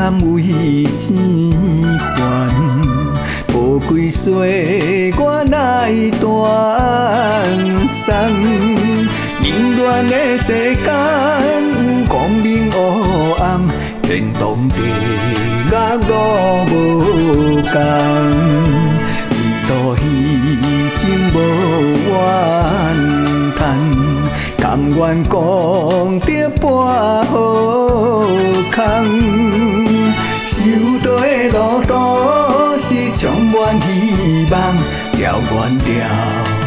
惨为钱还，无归岁我哪会断送？人愿的世间有光明黑暗，天堂地狱路无同。都牺牲无怨叹，甘愿讲着半好空。修道的路途是充满希望，遥远条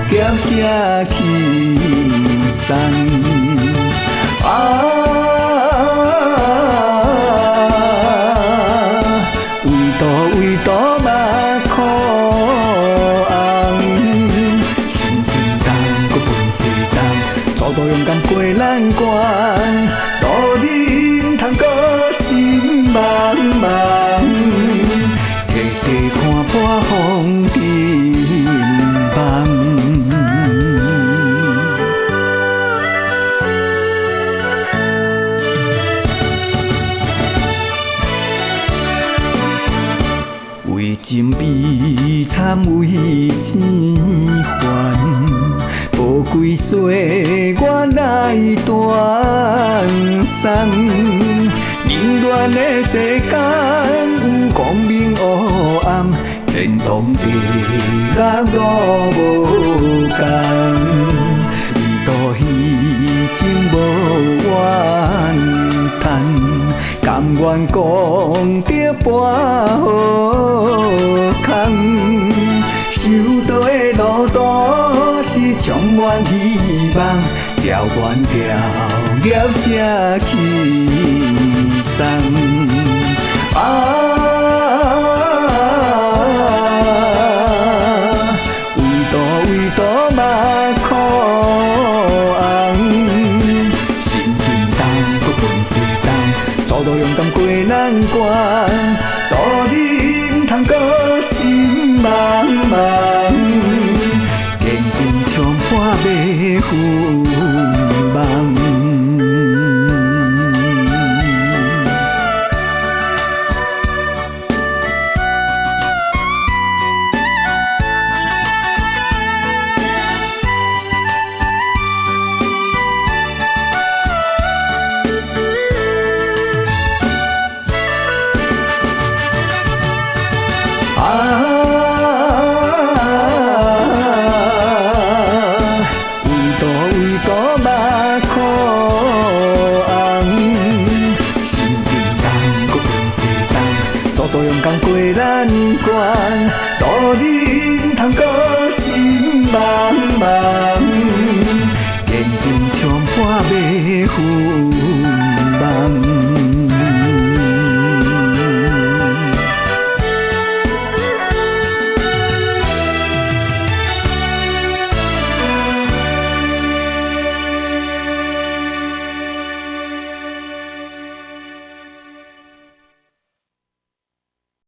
件才轻松。为道目苦红，心沉重，搁分世重，走路勇敢过难关，路人通搁心茫茫，低低看破风尘梦。为情悲惨为钱还，无归岁我哪会断送？人愿的世间有光明黑暗，天堂地狱路无同。为道牺牲无怨叹，甘愿讲着半好空。修道的路途是充满希望，遥远条件才轻松。为道目苦红，心沉重，搁分世重，走路勇敢过难关，路人通搁心茫茫，坚定冲破迷魂梦。为道目苦红，心沉重，搁分世重，走路勇敢过难关，路人通搁心茫茫，坚定冲破迷魂。